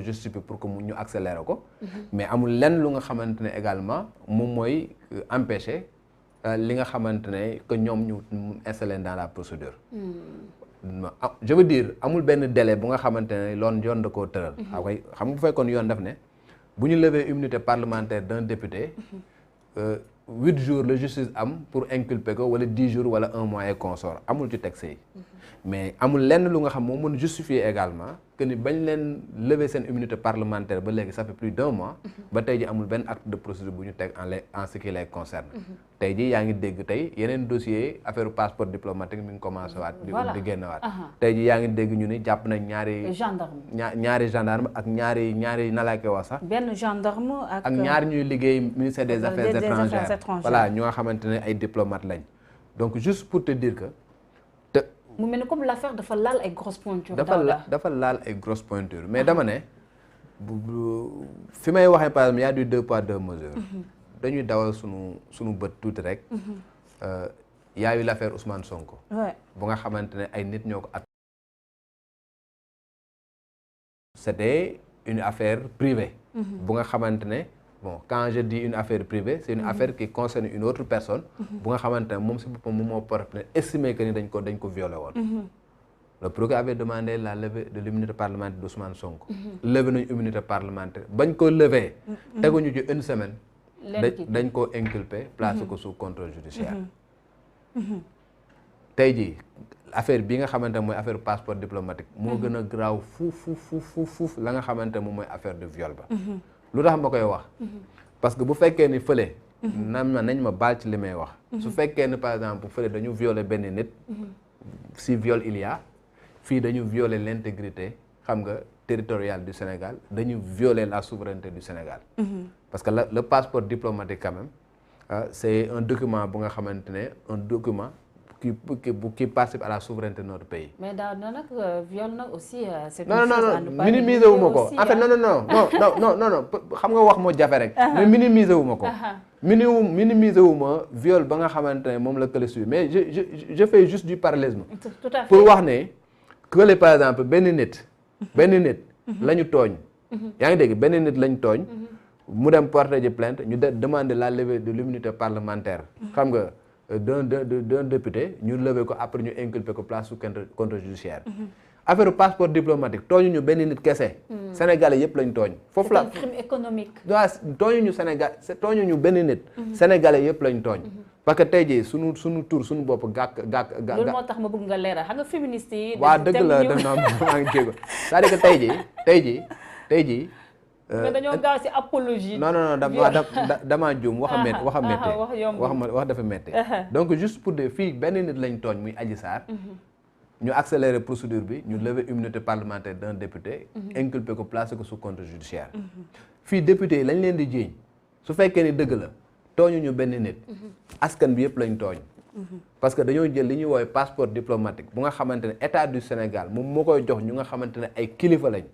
ko justifier pour que ñu accélérer ko. mais amul lenn lu nga xamante ne également moom mooy empêcher li nga xamante ne que ñoom ñu installé dans la procédure. je veux dire amul benn délai bu nga xamante ne yoon da koo tëral. xam nga bu fekkoon yoon daf ne bu ñu lever immunité parlementaire d'un député. 8 jours la justice am pour inculper ko wala 10 jours wala 1 mois et consort amul ci texte yi. mais amul lenn lu nga xam moo mën justifier également que ni bañ leen lever seen immunité parlementaire ba léegi ça fait plus d'1 mois. ba tey ji amul benn acte de procédure bu ñu teg en ce qui les concerne. tey ji yaa ngi dégg tey yeneen dossier affaire passeport diplomatique mi ngi commencé waat. di génn waat. tey ji yaa ngi dégg ñu ni jàpp nañ ñaari gendarme ak ñaari nalaake wax sax. benn gendarme ak ñaari ñuy liggéey ministère des affaires étrangères. voilà ñoo xamante ne ay diplomates lañ donc juste pour te dire que. mu mel ni comme l'affaire dafa laal ay grosses pointures. dafa laal ay grosses pointures mais dama ne fi may waxee par exemple y a du 2 poids 2 mesures. dañuy dawal sunu bët tuuti rek. y a eu l'affaire Ousmane Sonko. bu nga xamante ne ay nit ñoo ko ak. c'était une affaire privée. bu nga xamante ne. bon quand je dis une affaire privée c'est une affaire qui concerne une autre personne bu nga xamante ne moom si boppam moom moo porté estimé que ni dañ ko violé woon. le procureur avait demandé la levée de l'immunité parlementaire d'Ousmane Sonko. levé nañu immunité parlementaire bañ ko levé. teguñu ci une semaine. dañ ko inculpé placé ko sous contrôle judiciaire. tey jii affaire bi nga xamante ne mooy affaire passeport diplomatique moo gën a graaw fuuf la nga xamante ne moom mooy affaire de viol ba. lu tax ma koy wax parce que bu fekkee ni fële nañ ma baal ci li may wax su fekkee ni par exemple fële dañu violer benn nit si viol il y a fii dañu violer l'intégrité xam nga territoriale du Sénégal dañu violer la souveraineté du Sénégal parce que le passeport diplomatique quand même c'est un document bu nga xamante ne un document qui participe à la souveraineté de notre pays. mais daaw na nag viol nag aussi. c'est non minimiser wu ma ko en fait non xam nga wax moo jafe rek. mais minimiser wu ma ko. minimiser wu ma viol ba nga xamante ne moom la kële suy mais je fais juste du parallélisme. tout à fait pour wax ne kële par exemple benn nit la ñu tooñ. yaa ngi dégg benn nit la ñu tooñ. mu dem porter ji plainte ñu demander la levée de l'immunité parlementaire. xam nga. d'un député ñu lever ko après ñu inculper ko place sous contrôle judiciaire. affaire passeport diplomatique tooñu ñu benn nit kese. Sénégalais yëpp lañ tooñ. foofu la c'est un crime économique. waaw tooñu ñu Sénégal tooñu ñu benn nit. Sénégalais yëpp lañ tooñ. parce que tey jii sunu tur sunu bopp gàkk. loolu moo tax ma bëgg nga leeral xam nga féministes yi. waaw dëgg la maa ngi jéego c'est-à-dire que tey jii. mais dañoo gaaw ci apologie. non damaa juum wax dafa métti. donc juste pour dire fii benn nit lañ tooñ muy Adji Sarr. ñu accélérer procédure bi ñu lever immunité parlementaire d'un député. inculper ko placer ko sous contrôle judiciaire. fii député yi lañ leen di jiiñ su fekkee ni dëgg la tooñu ñu benn nit. askan bi yëpp lañ tooñ. parce que dañoo jël li ñuy woowee passeport diplomatique bu nga xamante ne état du Sénégal moom moo koy jox ñu nga xamante ne ay kilifa lañ.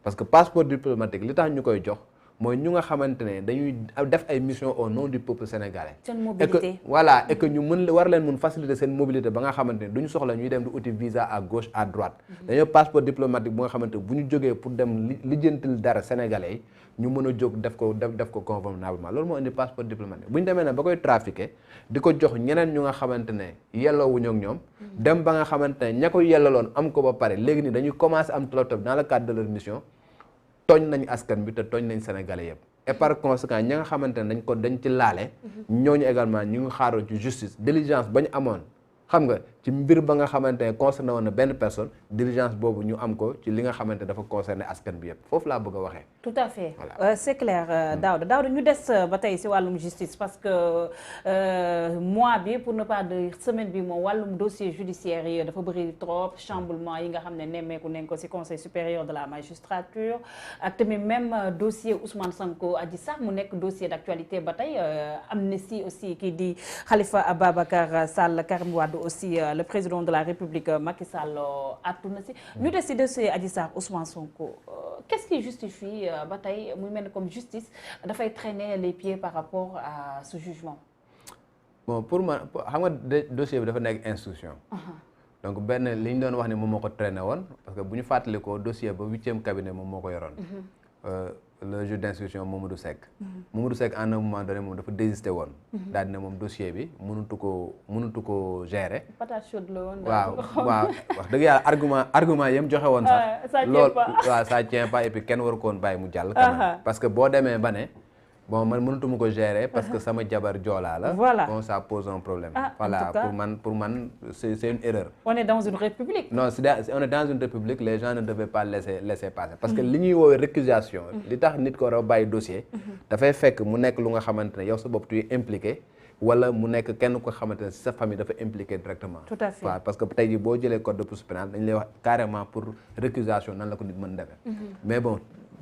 parce que passeport diplomatique li tax ñu koy jox mooy ñu nga xamante ne dañuy def ay mission au nom du peuple sénégalais. seen mobilité et que ñu war leen mun faciliter seen mobilité ba nga xamante ne duñu soxla ñuy dem di uti visa à gauche à droite. dañoo passeport diplomatique bu nga xamante ne bu ñu jógee pour dem lijjantil dara sénégalais yi ñu mën a jóg def ko convenablement loolu moo indi passeport diplomatique bu ñu demee nag ba koy trafiquer di ko jox ñeneen ñu nga xamante ne yelloowuñu ak ñoom. dem ba nga xamante ne ña ko yellaloon am ko ba pare léegi ni dañuy commencer am tolof dans le cadre de leur mission. tooñ nañ askan bi te tooñ nañ sénégalais yëpp et par conséquent ñi nga xamante ne dañ ci laale ñooñu également ñu ngi xaaroon ci justice diligence ba ñu amoon xam nga ci mbir ba nga xamante ne concerné woon na benn personne diligence boobu ñu am ko ci li nga xamante ne dafa concerné askan bi yëpp foofu laa bëgg a waxee. tout à fait c'est clair Daouda ñu des ba tey si wàllum justice parce que mois bi pour ne pas dire semaine bi moom wàllum dossier judiciaire yi dafa bëri trop chamboulement yi nga xam ne nemmeeku nañ ko si conseil supérieur de la magistrature ak tamit même dossier Ousmane Sonko Adji Sarr mu nekk dossier d'actualité ba tey amnistie aussi kii di Khalifa Ababacar Sall Karim Wade aussi le président de la République Macky Sall àttu na si ñu des si dossier Adji Sarr Ousmane Sonko qu'est-ce qui justifie ba tey muy mel ni comme justice dafay traîner les pieds par rapport à ce jugement. bon pour moi xam nga dossier bi dafa nekk instruction. donc benn li ñu doon wax ne moom moo ko traîné woon parce que bu ñu fàttalikoo dossier ba 8e cabinet moom moo ko yoroon. Le juge d'instruction Mamadou Seck. Mamadou Seck en un moment donné moom dafa désisté woon. daal dina moom dossier bi mënutu ko gérer. patate chaude la woon. waaw wax dëgg yàlla argument yam joxe woon sax. loolu waaw ça tient pas et puis kenn waru ko woon bàyyi mu jàll. quand même parce que boo demee ba ne bon man mënutuma ko gérer parce que sama jabar joolaa la. voilà bon ça pose un problème. voilà pour man c'est une erreur. on est dans une république. non on est dans une république les gens ne devaient pas laisser passer. parce que li ñuy woowee récusation. li tax nit ko war a bàyyi dossier. dafay fekk mu nekk lu nga xamante ne yow sa bopp tu es impliqué. wala mu nekk kenn ko xamante ne sa famille dafa impliqué directement. tout à fait waaw parce que tey jii boo jëlee code de procédure pénale dañ lay wax carrément pour récusation nan la ko nit mën defee. mais bon.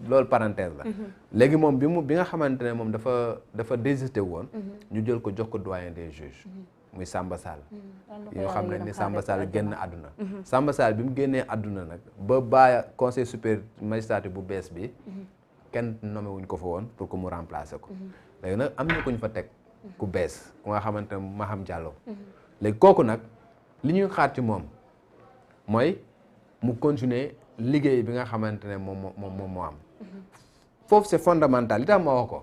loolu parenthèse la. léegi moom bi nga xamante ne moom dafa désisté woon. ñu jël ko jox ko doyen des juges. muy Samba Sall. yoo xam ne ni Samba Sall génn àdduna. Samba Sall bi mu génnee àdduna nag ba conseil supérieur magistrature bu bees bi. kenn nommé wuñ ko fa woon pour que mu remplacer ko. léegi nag am na ku ñu fa teg ku bees ku nga xamante ne Maham Diallo. léegi kooku nag li ñuy xaar ci moom mooy mu continuer liggéey bi nga xamante ne moom moo am. foofu c'est fondamental li tax ma wax ko.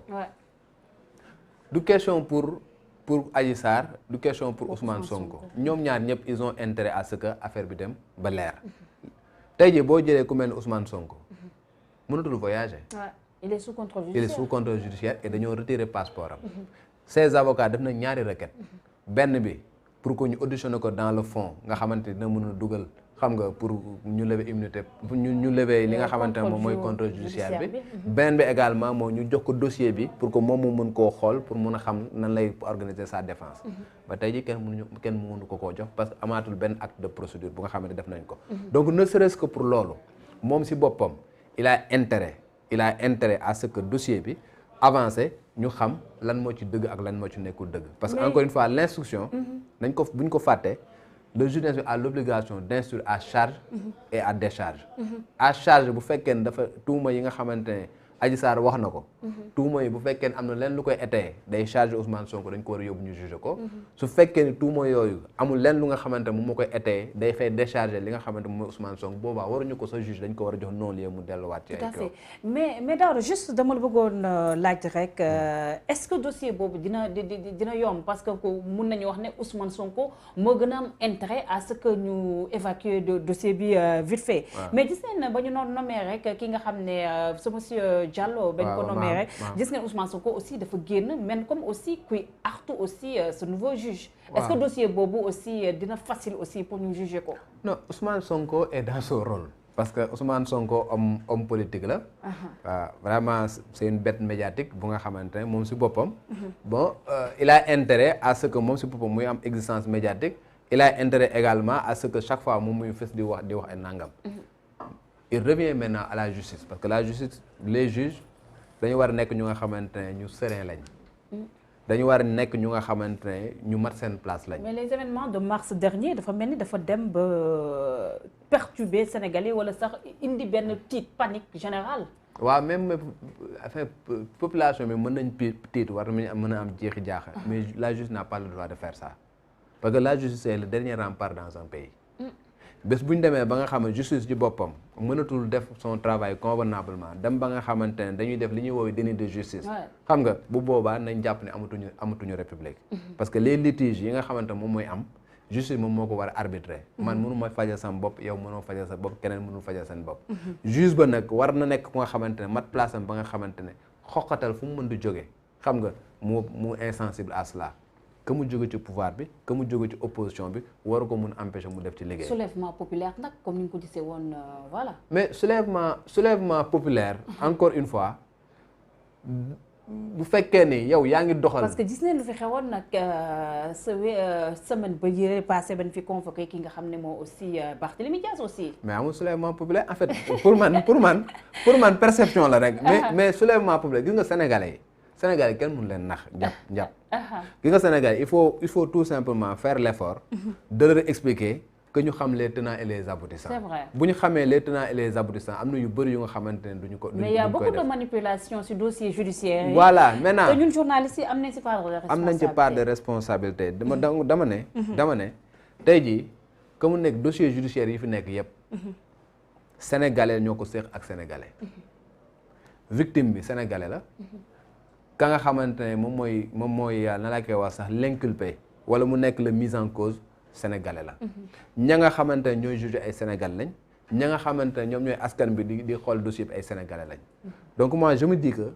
du question pour Adji Sarr du question pour Ousmane Sonko. ñoom ñaar ñëpp ils ont intérêt à ce que affaire bi dem ba leer. tey jii boo jëlee ku mel ni Ousmane Sonko. mënatul voyager. il est sous contrôle judiciaire. il est sous contrôle judiciaire et dañoo retirer passeport am. ses avocats def na ñaari requête. benn bi pour que ñu auditionné ko dans le fond nga xamante dina mën a dugal. xam nga pour ñu lever immunité ñu lever li nga xamante ne moom mooy contrôle judiciaire bi. benn bi également moo ñu jox ko dossier bi pour que moom mu mën koo xool pour mun a xam nan lay organiser sa défense. ba tey ji kenn mënu ko koo jox parce que amaatul benn acte de procédure bu nga xamante def nañ ko. donc ne serait-ce que pour loolu moom si boppam il a intérêt à ce que dossier bi avancé ñu xam lan moo ci dëgg ak lan moo ci nekkul dëgg. parce que encore une fois l'instruction. nañ ko buñ ko fàttee. le juge d'instruction a l'obligation d'instruire à charge et à décharge. à charge bu fekkee ne dafa tuuma yi nga xamante ne Adji Sarr wax na ko. tuuma yi bu fekkee ne am na leen lu koy étayer day charger Ousmane Sonko dañ ko war a yóbbu ñu juger ko. su fekkee ne tuuma yooyu amul leen lu nga xamante ne moom moo koy étayer day fay décharger li nga xamante ne moom mooy Ousmane Sonko boobaa waruñu ko sa juge dañ ko war a jox non-lieu mu delluwaat ci ay tout à fait mais Daouda juste dama la bëggoon laaj rek est-ce que dossier boobu dina yomb parce que mun nañu wax ne Ousmane Sonko moo gën a am intérêt à ce que ñu évacuer dossier bi vite fait. mais gis nañ ne ba ñu nommé rek ki nga xam ne ce monsieur Diallo bañ ko nommé rek gis ngeen Ousmane Sonko aussi dafa génn men comme aussi kuy artu aussi ce nouveau juge. est-ce que dossier boobu aussi dina facile aussi pour ñu juger ko. non Ousmane Sonko est dans son rôle. parce que Ousmane Sonko homme politique la. waaw vraiment c'est une bête médiatique bu nga xamante ne moom si boppam. bon il a intérêt à ce que moom si boppam muy am existence médiatique. il a intérêt également à ce que chaque fois moom muy fës di wax ay nangam. il revient maintenant à la justice parce que la justice les juges dañu war a nekk ñu nga xamante ne ñu serein lañ. dañu war a nekk ñu nga xamante ne ñu mat seen place lañ. mais les événements de mars dernier dafa mel ni dafa dem ba perturber Sénégalais wala sax indi benn panique générale. waaw même enfin population bi mën nañ tiit war nañu mën a am jeexi jaaxa. mais la justice n'a pas le droit de faire ça parce que la justice c'est le dernier rempart dans un pays. bés bu ñu demee ba nga xam ne justice ci boppam mënatul def son travail convenablement dem ba nga xamante ne dañuy def li ñuy woowee déni de justice. xam nga bu boobaa nañ jàpp ne amatuñu république. parce que les litiges yi nga xamante moom mooy am justice moom moo ko war a arbitrer. man mënu ma fajal sama bopp yow mënoo fajal sa bopp keneen mënul fajal seen bopp. juge ba nag war na nekk ku nga xamante ne mat place am ba nga xamante ne xoqatal fu mu mën di jógee xam nga mu insensible à cela. que mu jóge ci pouvoir bi que mu jóge ci opposition bi waru ko mun empêcher mu def ci liggéey. soulèvement populaire nag comme ni nga ko gisee woon voilà. mais soulèvement populaire. encore une fois bu fekkee ni yow yaa ngi doxal. parce que gis nañ lu fi xewoon nag semaine ba yële passé ban fi convoqué ki nga xam ne moo aussi Barthélémy Dias aussi. mais amul soulèvement populaire en fait pour man perception la rek. mais soulèvement populaire gis nga Sénégalais kenn mënu leen nax jàpp. gi nga Sénégal il faut tout simplement faire l'effort de leur expliquer que ñu xam les tenants et les aboutissants. C'est vrai. bu ñu xamee les tenants et les aboutissants am na yu bëri yu nga xamante ne duñu ko. mais il y a beaucoup de manipulation sur dossier judiciaire. voilà maintenant te ñun journalistes yi am nañ ci part de responsabilité. am nañ ci part de responsabilité dama ne. tey jii que mu nekk dossier judiciaire yi fi nekk yëpp sénégalais ñoo ko séq ak sénégalais victime bi sénégalais la ka nga xamante ne moom mooy na laa koy wax sax l'inculpé wala mu nekk le mise en cause sénégalais la ña nga xamante ne ñooy juger ay sénégalais lañ ña nga xamante ne ñoom ñooy askan bi di xool dossier bi ay sénégalais lañ donc moi je me dis que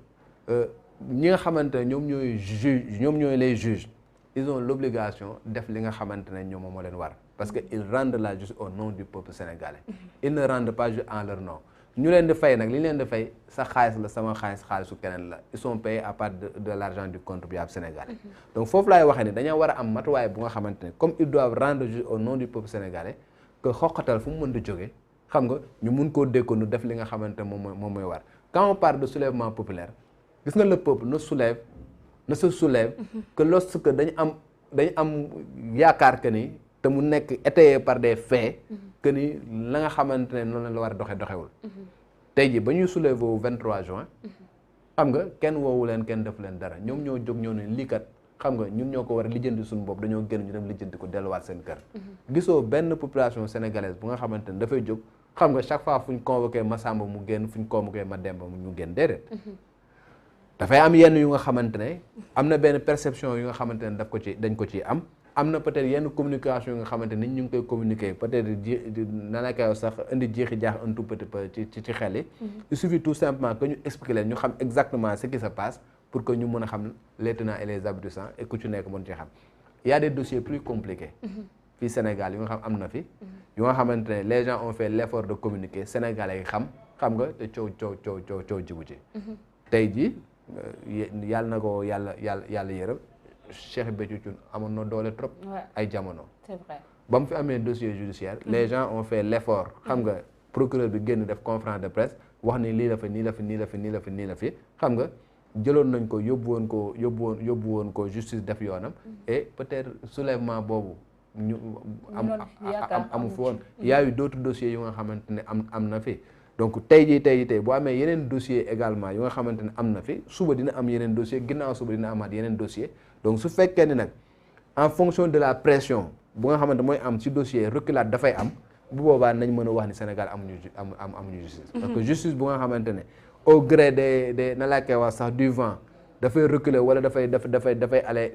ñi nga xamante ne ñoom ñooy les juges ils ont l'obligation def li nga xamante ne ñoom moo leen war parce que ils rendent la justice au nom du peuple sénégalais ils ne rendent pas juste en leur nom ñu leen di fay nag li ñu leen di fay sa xaalis la sama xaalisu keneen la ils sont payés à partir de l'argent du contribuable sénégalais donc foofu laay waxee ni dañoo war a am matuwaay bu nga xamante ne comme ils doivent rendre justice au nom du peuple sénégalais que xoqatal fu mu mën di jógee xam nga ñu mun koo dékkoonu def li nga xamante ne moom mooy war quand on parle de soulèvement populaire gis nga le peuple ne se soulève que lorsque dañu am yaakaar que ni te mu nekk étayé par des faits que ni la nga xamante ne noonu la war a doxewul tey jii ba ñuy soulever au 23 juin xam nga kenn woowu leen kenn def leen dara ñoom ñoo jóg ñoo ne lii kat xam nga ñun ñoo ko war a lijjanti suñu bopp dañoo génn ñu dem lijjanti ko delluwaat seen kër gisoo benn population sénégalaise bu nga xamante ne dafay jóg xam nga chaque fois fu ñu convoqué Massamba mu génn fu ñu convoqué Mademba mu génn déedéet dafay am yenn yu nga xamante ne am na benn perception yu nga xamante ne dañ ko ci am na peut-être yenn communication yu nga xamante nit ñu ngi koy communiquer peut-être nana koy sax indi jeexi jaax un tout petit peu ci xel yi il suffit tout simplement que ñu expliquer leen ñu xam exactement ce qui se passe pour que ñu mën a xam les tenants et les aboutissants et ku ci nekk mën ci xam il y a des dossiers plus compliqués fii Sénégal yu nga xam am na fi yu nga xamante ne les gens ont fait l'effort de communiquer sénégalais yi xam nga te coow jigu ci tey jii yàlla na ko yàlla yërëm Cheikh Béthio Thioune amoon na doole trop ay jamono c'est vrai ba mu fi amee dossier judiciaire les gens ont fait l'effort xam nga procureur bi génn def conférence de presse wax ni lii la fi nii la fi xam nga jëloon nañ ko yóbbu woon ko justice def yoonam et peut-être soulèvement boobu ñu amu fi woon y a eu d'autres dossiers yu nga xamante ne am na fi donc tey jii boo amee yeneen dossier également yu nga xamante ne am na fi suba dina am yeneen dossier ginnaaw suba dina amaat yeneen dossier donc su fekkee ni nag en fonction de la pression bu nga xamante mooy am ci dossier reculade dafay am bu boobaa nañ mën a wax ni Sénégal amuñu justice parce que justice bu nga xamante ne au gré des na laa koy wax sax du vent dafay reculer wala dafay aller